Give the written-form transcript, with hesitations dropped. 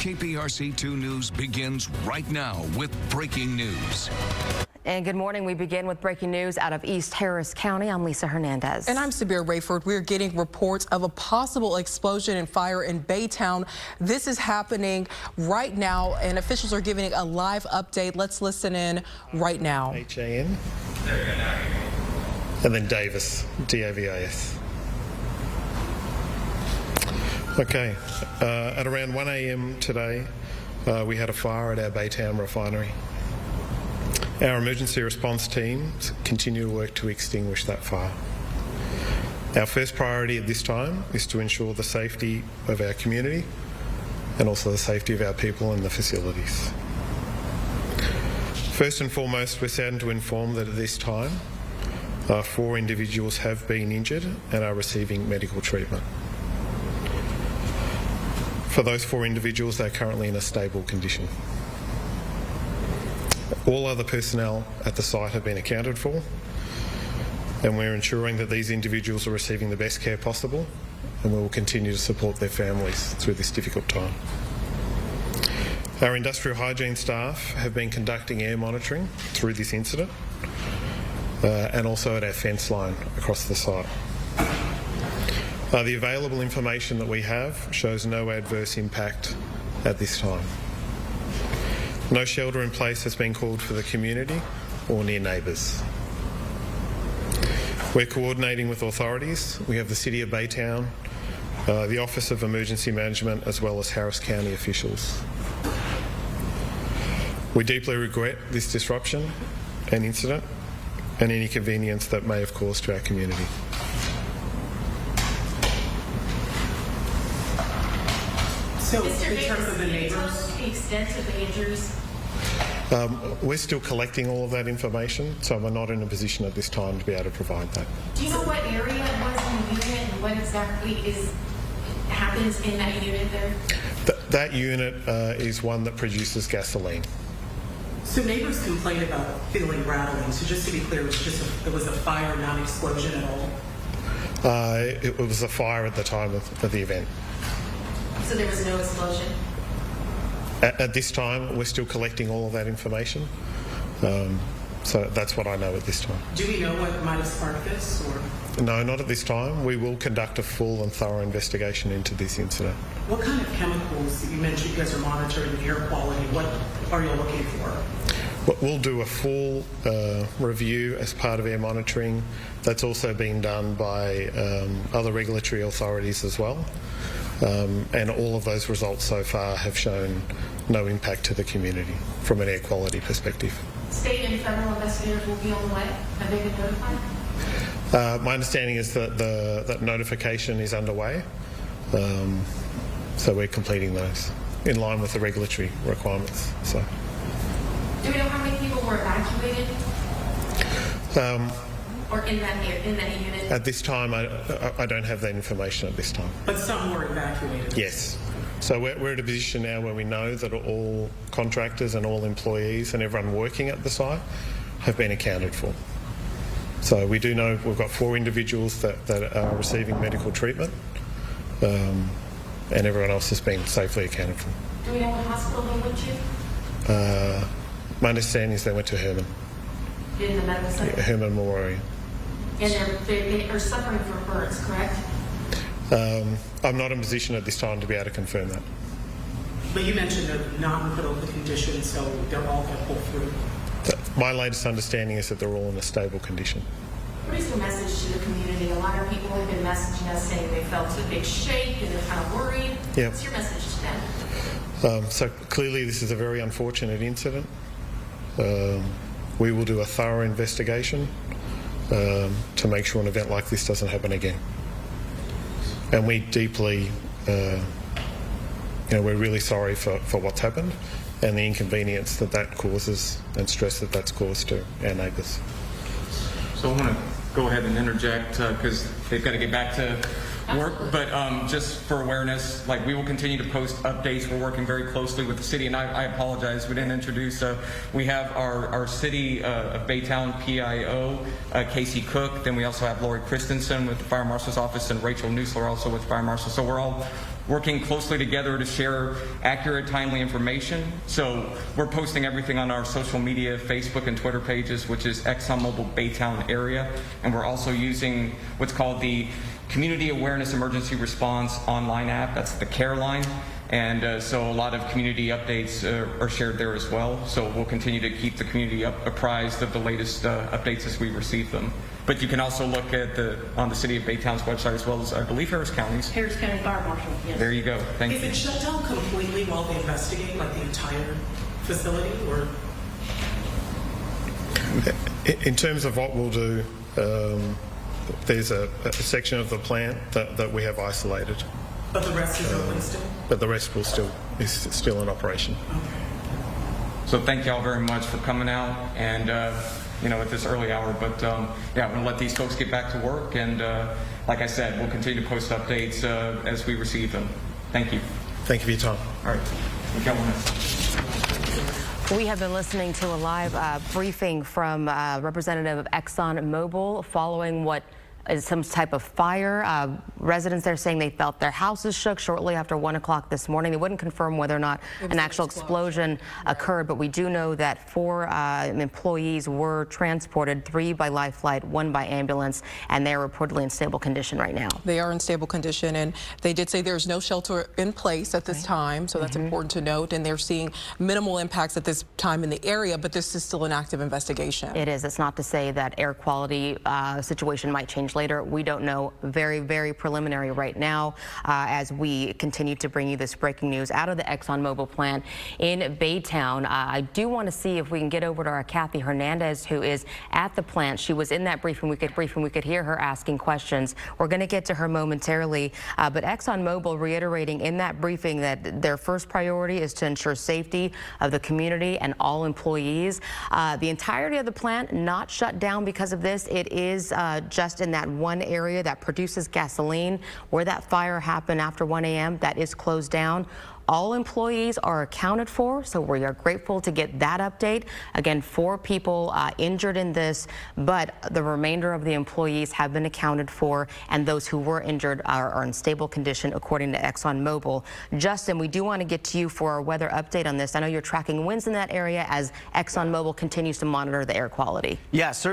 KPRC 2 News begins right now with breaking news. And good morning. We begin with breaking news out of East Harris County. I'm Lisa Hernandez. And I'm Sabir Rayford. We're getting reports of a possible explosion and fire in Baytown. This is happening right now, and officials are giving a live update. Let's listen in right now. H-A-N. And then Davis, D-A-V-I-S. Okay, at around 1 a.m. today, we had a fire at our Baytown refinery. Our emergency response teams continue to work to extinguish that fire. Our first priority at this time is to ensure the safety of our community and also the safety of our people and the facilities. First and foremost, we're saddened to inform that at this time, 4 individuals have been injured and are receiving medical treatment. For those 4 individuals, they're currently in a stable condition. All other personnel at the site have been accounted for, and we're ensuring that these individuals are receiving the best care possible, and we will continue to support their families through this difficult time. Our industrial hygiene staff have been conducting air monitoring through this incident, and also at our fence line across the site. The available information that we have shows no adverse impact at this time. No shelter in place has been called for the community or near neighbours. We're coordinating with authorities. We have the City of Baytown, the Office of Emergency Management, as well as Harris County officials. We deeply regret this disruption and incident and any inconvenience that may have caused to our community. So, in terms of the neighbors, the extent of the injuries? We're still collecting all of that information, so we're not in a position at this time to be able to provide that. Do you know what area it was in the unit and what exactly happens in that unit there? That unit is one that produces gasoline. So neighbors complained about feeling rattling. So just to be clear, it was a fire, not an explosion at all? It was a fire at the time of the event. So there was no explosion? At this time, we're still collecting all of that information. So that's what I know at this time. Do we know what might have sparked this? Or? No, not at this time. We will conduct a full and thorough investigation into this incident. What kind of chemicals, you mentioned you guys are monitoring air quality, what are you looking for? We'll do a full review as part of air monitoring. That's also being done by other regulatory authorities as well. And all of those results so far have shown no impact to the community from an air quality perspective. State and federal investigators will be on the way. Have they been notified? My understanding is that that notification is underway. So we're completing those in line with the regulatory requirements. So. Do we know how many people were evacuated? Or in that unit? At this time, I don't have that information at this time. But some were evacuated? Yes. So we're at a position now where we know that all contractors and all employees and everyone working at the site have been accounted for. So we do know we've got 4 individuals that are receiving medical treatment, and everyone else has been safely accounted for. Do we know what hospital they went to? My understanding is they went to Herman. In the medical center? Herman Memorial. And they are suffering from burns, correct? I'm not in a position at this time to be able to confirm that. But you mentioned they're not in critical condition, so they're all going to pull through. My latest understanding is that they're all in a stable condition. What is your message to the community? A lot of people have been messaging us saying they felt a big shake and they're kind of worried. Yeah. What's your message to them? So clearly this is a very unfortunate incident. We will do a thorough investigation to make sure an event like this doesn't happen again. And we deeply, we're really sorry for what's happened and the inconvenience that causes and stress that's caused to our neighbours. So I want to go ahead and interject because they've got to get back to work, but just for awareness, like we will continue to post updates. We're working very closely with the city, and I apologize, we didn't introduce, we have our city of Baytown PIO, Casey Cook, then we also have Lori Christensen with the Fire Marshal's Office and Rachel Neusler also with Fire Marshal. So we're all working closely together to share accurate, timely information. So we're posting everything on our social media, Facebook and Twitter pages, which is ExxonMobil Baytown area. And we're also using what's called the Community Awareness Emergency Response online app. That's the CARE line. And so a lot of community updates are shared there as well. So we'll continue to keep the community apprised of the latest updates as we receive them. But you can also look at on the City of Baytown's website, as well as, I believe, Harris County's. Harris County Fire Marshal, yes. There you go. Thank you. Is it shut down completely while they investigate, like the entire facility, or? In terms of what we'll do, there's a section of the plant that we have isolated. But the rest is open still? But the rest is still in operation. So thank y'all very much for coming out and at this early hour. But yeah, I'm going to let these folks get back to work. And like I said, we'll continue to post updates as we receive them. Thank you. Thank you for your time. All right. We got 1 minute. We have been listening to a live briefing from a representative of ExxonMobil following what is some type of fire. Residents there saying they felt their houses shook shortly after 1 o'clock this morning. They wouldn't confirm whether or not an actual explosion occurred, but we do know that 4 employees were transported, 3 by life flight, 1 by ambulance, and they're reportedly in stable condition right now. They are in stable condition, and they did say there's no shelter in place at this time, so that's important to note, and they're seeing minimal impacts at this time in the area, but this is still an active investigation. It is. It's not to say that air quality situation might change later. We don't know. Very, very preliminary right now as we continue to bring you this breaking news out of the ExxonMobil plant in Baytown. I do want to see if we can get over to our Kathy Hernandez, who is at the plant. She was in that briefing. We could hear her asking questions. We're going to get to her momentarily, but ExxonMobil reiterating in that briefing that their first priority is to ensure safety of the community and all employees. The entirety of the plant not shut down because of this. It is just in that one area that produces gasoline where that fire happened after 1 a.m. that is closed down. All employees are accounted for, so we are grateful to get that update. Again, 4 people injured in this, but the remainder of the employees have been accounted for, and those who were injured are in stable condition, according to ExxonMobil. Justin, we do want to get to you for our weather update on this. I know you're tracking winds in that area as ExxonMobil continues to monitor the air quality. Yeah, certainly.